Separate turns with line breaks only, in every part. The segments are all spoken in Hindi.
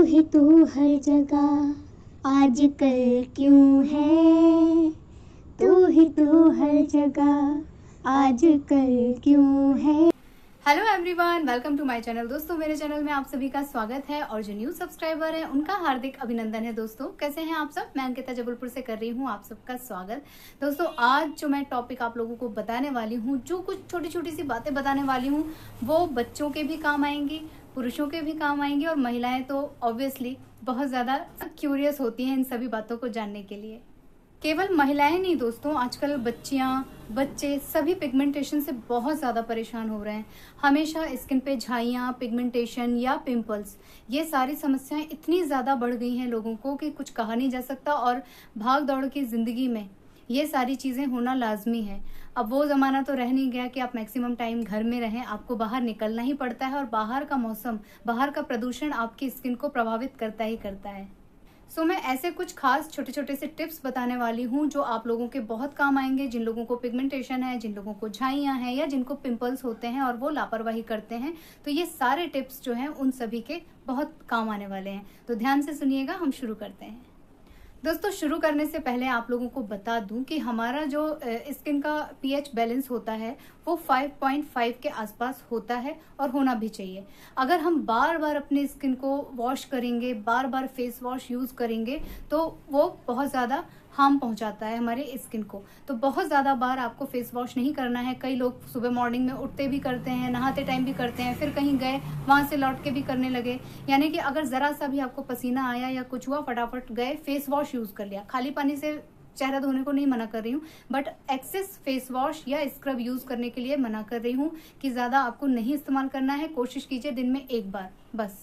ही तू हर जगह आजकल क्यों है, तू ही तू हर जगह आजकल क्यों है।
Hello everyone, welcome to my channel. दोस्तों, मेरे चैनल में आप सभी का स्वागत है और जो न्यू सब्सक्राइबर है उनका हार्दिक अभिनंदन है। दोस्तों, कैसे हैं आप सब? मैं अंकिता जबलपुर से कर रही हूँ आप सबका स्वागत। दोस्तों, आज जो मैं टॉपिक आप लोगों को बताने वाली हूँ, जो कुछ छोटी छोटी सी बातें बताने वाली हूँ, वो बच्चों के भी काम आएंगी, पुरुषों के भी काम आएंगी और महिलाएं तो ऑब्वियसली बहुत ज्यादा क्यूरियस होती हैं इन सभी बातों को जानने के लिए। केवल महिलाएं नहीं दोस्तों, आजकल बच्चे सभी पिगमेंटेशन से बहुत ज़्यादा परेशान हो रहे हैं। हमेशा स्किन पे झाइयाँ, पिगमेंटेशन या पिंपल्स, ये सारी समस्याएं इतनी ज़्यादा बढ़ गई हैं लोगों को कि कुछ कहा नहीं जा सकता। और भाग दौड़ की ज़िंदगी में ये सारी चीज़ें होना लाजमी है। अब वो ज़माना तो रह नहीं गया कि आप मैक्सिमम टाइम घर में रहें, आपको बाहर निकलना ही पड़ता है और बाहर का मौसम, बाहर का प्रदूषण आपकी स्किन को प्रभावित करता ही करता है। सो मैं ऐसे कुछ खास छोटे छोटे से टिप्स बताने वाली हूँ जो आप लोगों के बहुत काम आएंगे। जिन लोगों को पिगमेंटेशन है, जिन लोगों को झाइयाँ हैं या जिनको पिंपल्स होते हैं और वो लापरवाही करते हैं, तो ये सारे टिप्स जो हैं उन सभी के बहुत काम आने वाले हैं। तो ध्यान से सुनिएगा, हम शुरू करते हैं। दोस्तों, शुरू करने से पहले आप लोगों को बता दूं कि हमारा जो स्किन का पीएच बैलेंस होता है वो 5.5 के आसपास होता है और होना भी चाहिए। अगर हम बार बार अपने स्किन को वॉश करेंगे, बार बार फेस वॉश यूज करेंगे, तो वो बहुत ज़्यादा हार्म पहुंचाता है हमारे स्किन को। तो बहुत ज़्यादा बार आपको फेस वॉश नहीं करना है। कई लोग सुबह मॉर्निंग में उठते भी करते हैं, नहाते टाइम भी करते हैं, फिर कहीं गए वहाँ से लौट के भी करने लगे। यानी कि अगर ज़रा सा भी आपको पसीना आया या कुछ हुआ, फटाफट गए फेस वॉश यूज़ कर लिया। खाली पानी से चेहरा धोने को नहीं मना कर रही हूँ, बट एक्सेस फेस वॉश या स्क्रब यूज करने के लिए मना कर रही हूँ कि ज़्यादा आपको नहीं इस्तेमाल करना है। कोशिश कीजिए दिन में एक बार बस।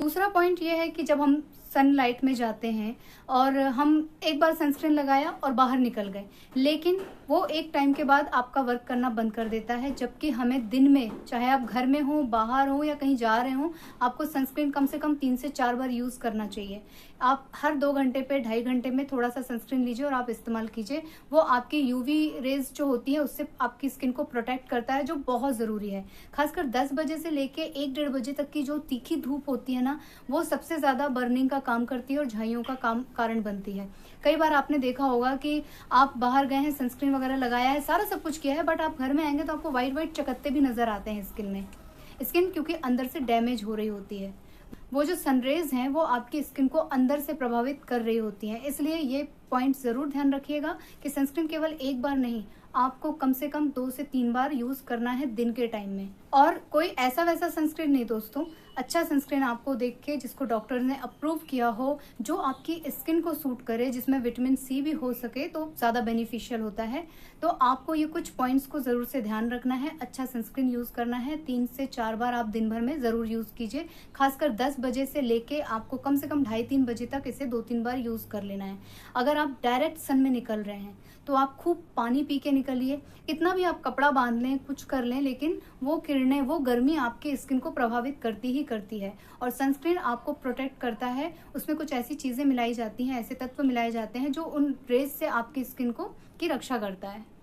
दूसरा पॉइंट ये है कि जब हम सनलाइट में जाते हैं और हम एक बार सनस्क्रीन लगाया और बाहर निकल गए, लेकिन वो एक टाइम के बाद आपका वर्क करना बंद कर देता है। जबकि हमें दिन में, चाहे आप घर में हो, बाहर हो या कहीं जा रहे हो, आपको सनस्क्रीन कम से कम 3 से 4 बार यूज करना चाहिए। आप हर 2 घंटे पे, 2.5 घंटे में थोड़ा सा सनस्क्रीन लीजिए और आप इस्तेमाल कीजिए। वो आपकी यूवी रेज जो होती है उससे आपकी स्किन को प्रोटेक्ट करता है, जो बहुत जरूरी है। खासकर 10 बजे से लेके 1-1.5 बजे तक की जो तीखी धूप होती है ना, वो सबसे ज्यादा बर्निंग का काम करती है और झाइयों का कारण बनती है। कई बार आपने देखा होगा कि आप बाहर गए हैं, सनस्क्रीन वगैरह लगाया है, सारा सब कुछ किया है, बट आप घर में आएंगे तो आपको व्हाइट चकत्ते भी नजर आते हैं स्किन में। स्किन क्योंकि अंदर से डैमेज हो रही होती है। वो जो सनरेज हैं वो आपकी स्किन को अंदर से प्रभावित कर रही होती हैं। इसलिए ये पॉइंट जरूर ध्यान रखिएगा कि सनस्क्रीन केवल एक बार नहीं, आपको कम से कम 2 से 3 बार यूज करना है दिन के टाइम में। और कोई ऐसा वैसा सनस्क्रीन नहीं दोस्तों, अच्छा सनस्क्रीन आपको देख के जिसको डॉक्टर ने अप्रूव किया हो, जो आपकी स्किन को सूट करे, जिसमें विटामिन सी भी हो सके तो ज्यादा बेनिफिशियल होता है। तो आपको ये कुछ पॉइंट्स को जरूर से ध्यान रखना है। अच्छा सनस्क्रीन यूज करना है, 3 से 4 बार आप दिन भर में जरूर यूज कीजिए। खासकर 10 बजे से लेके आपको कम से कम 2:30-3 बजे तक इसे 2-3 बार यूज कर लेना है। अगर आप डायरेक्ट सन में निकल रहे हैं तो आप खूब पानी पी के निकलिए। कितना भी आप कपड़ा बांध लें, कुछ कर लें, लेकिन वो किरणें, वो गर्मी आपकी स्किन को प्रभावित करती ही करती है। और सनस्क्रीन आपको प्रोटेक्ट करता है। उसमें कुछ ऐसी चीजें मिलाई जाती हैं, ऐसे तत्व मिलाए जाते हैं जो उन रेज से आपकी स्किन की रक्षा करता है।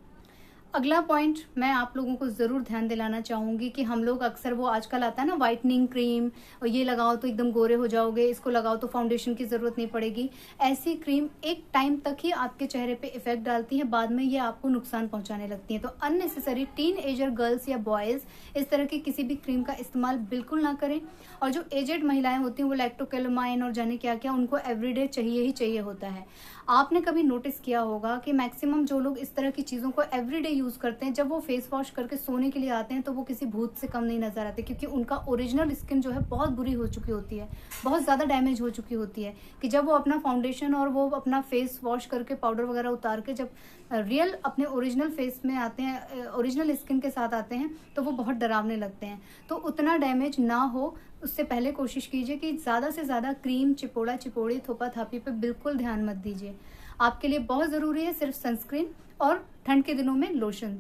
अगला पॉइंट मैं आप लोगों को जरूर ध्यान दिलाना चाहूंगी कि हम लोग अक्सर, वो आजकल आता है ना व्हाइटनिंग क्रीम, और ये लगाओ तो एकदम गोरे हो जाओगे, इसको लगाओ तो फाउंडेशन की जरूरत नहीं पड़ेगी। ऐसी क्रीम एक टाइम तक ही आपके चेहरे पे इफेक्ट डालती है, बाद में ये आपको नुकसान पहुंचाने लगती है। तो अननेसेसरी टीन एजर गर्ल्स या बॉयज इस तरह की किसी भी क्रीम का इस्तेमाल बिल्कुल ना करें। और जो एजेड महिलाएं होती हैं वो लैक्टोकेलामाइन और जाने क्या क्या, उनको एवरीडे चाहिए ही चाहिए होता है। आपने कभी नोटिस किया होगा कि मैक्सिमम जो लोग इस तरह की चीजों को एवरीडे यूज करते हैं, जब वो फेस वॉश करके सोने के लिए आते हैं तो वो किसी भूत से कम नहीं नजर आते, क्योंकि उनका ओरिजिनल स्किन जो है बहुत बुरी हो चुकी होती है, बहुत ज्यादा डैमेज हो चुकी होती है। कि जब वो अपना फाउंडेशन और वो अपना फेस वॉश करके, पाउडर वगैरह उतार के जब रियल अपने ओरिजिनल फेस में आते हैं, ओरिजिनल स्किन के साथ आते हैं, तो वो बहुत डरावने लगते हैं। तो उतना डैमेज ना हो उससे पहले कोशिश कीजिए कि ज़्यादा से ज़्यादा क्रीम, चिपोड़ा चिपोड़ी, थोपा थापी पे बिल्कुल ध्यान मत दीजिए। आपके लिए बहुत ज़रूरी है सिर्फ सनस्क्रीन और ठंड के दिनों में लोशन।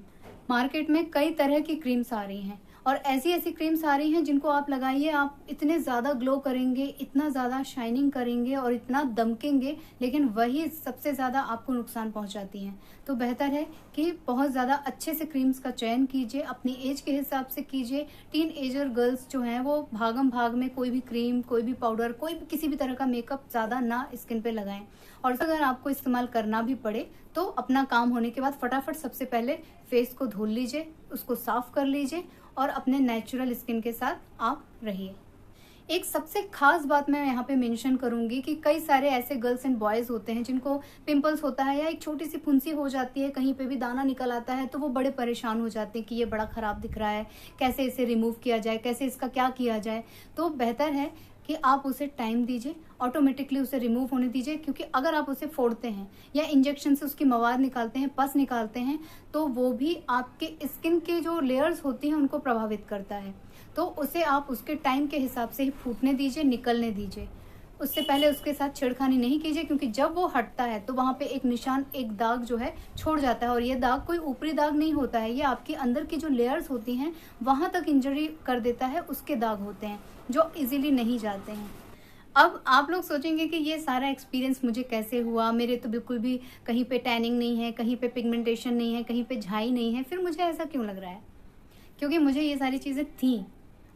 मार्केट में कई तरह की क्रीम्स आ रही हैं और ऐसी ऐसी क्रीम्स आ रही हैं जिनको आप लगाइए, आप इतने ज़्यादा ग्लो करेंगे, इतना ज़्यादा शाइनिंग करेंगे और इतना दमकेंगे, लेकिन वही सबसे ज़्यादा आपको नुकसान पहुंचाती हैं। तो बेहतर है कि बहुत ज़्यादा अच्छे से क्रीम्स का चयन कीजिए, अपनी एज के हिसाब से कीजिए। टीन एजर गर्ल्स जो हैं वो भागम भाग में कोई भी क्रीम, कोई भी पाउडर, कोई भी किसी भी तरह का मेकअप ज़्यादा ना स्किन पे लगाएं। और अगर आपको इस्तेमाल करना भी पड़े तो अपना काम होने के बाद फटाफट सबसे पहले फेस को धो लीजिए, उसको साफ कर लीजिए और अपने नेचुरल स्किन के साथ आप रहिए। एक सबसे खास बात मैं यहाँ पे मेंशन करूंगी कि कई सारे ऐसे गर्ल्स एंड बॉयज होते हैं जिनको पिंपल्स होता है या एक छोटी सी फुंसी हो जाती है, कहीं पे भी दाना निकल आता है, तो वो बड़े परेशान हो जाते हैं कि ये बड़ा खराब दिख रहा है, कैसे इसे रिमूव किया जाए, कैसे इसका क्या किया जाए। तो बेहतर है कि आप उसे टाइम दीजिए, ऑटोमेटिकली उसे रिमूव होने दीजिए, क्योंकि अगर आप उसे फोड़ते हैं या इंजेक्शन से उसकी मवाद निकालते हैं, पस निकालते हैं, तो वो भी आपके स्किन के जो लेयर्स होती हैं उनको प्रभावित करता है। तो उसे आप उसके टाइम के हिसाब से ही फूटने दीजिए, निकलने दीजिए। उससे पहले उसके साथ छेड़खानी नहीं कीजिए, क्योंकि जब वो हटता है तो वहाँ पे एक निशान, एक दाग जो है छोड़ जाता है। और ये दाग कोई ऊपरी दाग नहीं होता है, ये आपके अंदर की जो लेयर्स होती हैं वहाँ तक इंजरी कर देता है, उसके दाग होते हैं जो इजीली नहीं जाते हैं। अब आप लोग सोचेंगे कि ये सारा एक्सपीरियंस मुझे कैसे हुआ, मेरे तो बिल्कुल भी कहीं पे टैनिंग नहीं है, कहीं पे पिगमेंटेशन नहीं है, कहीं पे झाई नहीं है, फिर मुझे ऐसा क्यों लग रहा है? क्योंकि मुझे ये सारी चीज़ें थी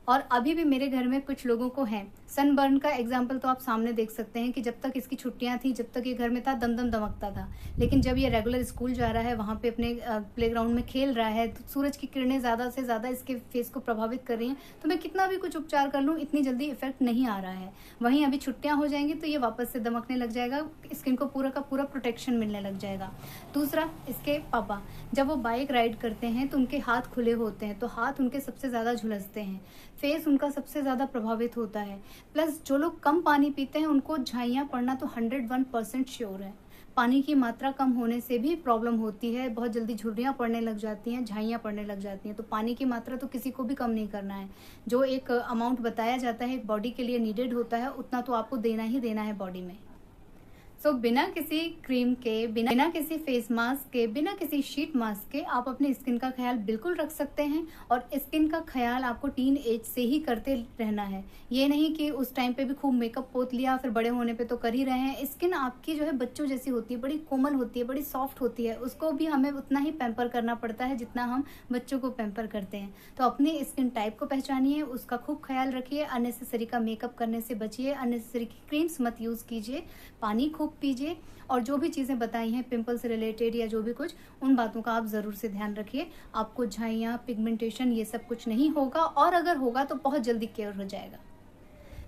और अभी भी मेरे घर में कुछ लोगों को है। सनबर्न का एग्जाम्पल तो आप सामने देख सकते हैं कि जब तक इसकी छुट्टियां थी, जब तक ये घर में था, दम दम दमकता था, लेकिन जब ये रेगुलर स्कूल जा रहा है, वहाँ पे अपने प्लेग्राउंड में खेल रहा है, तो सूरज की किरणें ज़्यादा से ज़्यादा इसके फेस को प्रभावित कर रही हैं, तो मैं कितना भी कुछ उपचार कर लूँ इतनी जल्दी इफेक्ट नहीं आ रहा है। वहीं अभी छुट्टियाँ हो जाएंगी तो ये वापस से दमकने लग जाएगा, स्किन को पूरा का पूरा प्रोटेक्शन मिलने लग जाएगा। दूसरा, इसके पापा जब वो बाइक राइड करते हैं तो उनके हाथ खुले होते हैं, तो हाथ उनके सबसे ज़्यादा झुलसते हैं, फेस उनका सबसे ज़्यादा प्रभावित होता है। प्लस जो लोग कम पानी पीते हैं उनको झाइयाँ पड़ना तो 101% श्योर है। पानी की मात्रा कम होने से भी प्रॉब्लम होती है, बहुत जल्दी झुर्रियाँ पड़ने लग जाती हैं, झाइयाँ पड़ने लग जाती हैं। तो पानी की मात्रा तो किसी को भी कम नहीं करना है। जो एक अमाउंट बताया जाता है बॉडी के लिए नीडेड होता है, उतना तो आपको देना ही देना है बॉडी में। सो बिना किसी क्रीम के, बिना किसी फेस मास्क के, बिना किसी शीट मास्क के आप अपने स्किन का ख्याल बिल्कुल रख सकते हैं। और स्किन का ख्याल आपको टीन एज से ही करते रहना है। ये नहीं कि उस टाइम पे भी खूब मेकअप पोत लिया, फिर बड़े होने पे तो कर ही रहे हैं। स्किन आपकी जो है बच्चों जैसी होती है, बड़ी कोमल होती है, बड़ी सॉफ्ट होती है, उसको भी हमें उतना ही पैम्पर करना पड़ता है जितना हम बच्चों को पैम्पर करते हैं। तो अपनी स्किन टाइप को पहचानिए, उसका खूब ख्याल रखिए, अननेसेसरी का मेकअप करने से बचिए, अननेसेसरी की क्रीम्स मत यूज़ कीजिए, पानी खूब पीजिए, और जो भी चीज़ें बताई हैं पिंपल से रिलेटेड या जो भी कुछ, उन बातों का आप ज़रूर से ध्यान रखिए। आपको झाइयाँ, पिगमेंटेशन ये सब कुछ नहीं होगा, और अगर होगा तो बहुत जल्दी क्योर हो जाएगा।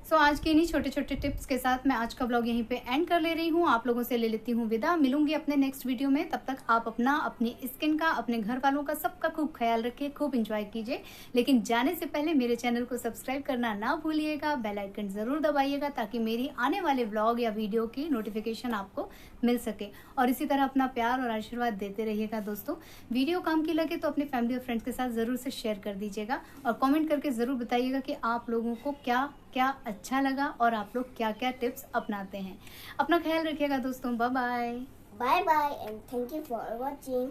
सो आज के इन्हीं छोटे छोटे टिप्स के साथ मैं आज का ब्लॉग यहीं पे एंड कर ले रही हूँ। आप लोगों से ले लेती हूँ विदा। मिलूंगी अपने नेक्स्ट वीडियो में। तब तक आप अपना, अपनी स्किन का, अपने घर वालों का, सबका खूब ख्याल रखिए, खूब इंजॉय कीजिए। लेकिन जाने से पहले मेरे चैनल को सब्सक्राइब करना ना भूलिएगा, बेल आइकन जरूर दबाइएगा, ताकि मेरी आने वाले ब्लॉग या वीडियो की नोटिफिकेशन आपको मिल सके। और इसी तरह अपना प्यार और आशीर्वाद देते रहिएगा दोस्तों। वीडियो काम की लगे तो अपने फैमिली और फ्रेंड्स के साथ जरूर से शेयर कर दीजिएगा, और कमेंट करके जरूर बताइएगा कि आप लोगों को क्या क्या अच्छा लगा और आप लोग क्या क्या टिप्स अपनाते हैं। अपना ख्याल रखिएगा दोस्तों। Bye bye.
Bye bye and thank you for watching.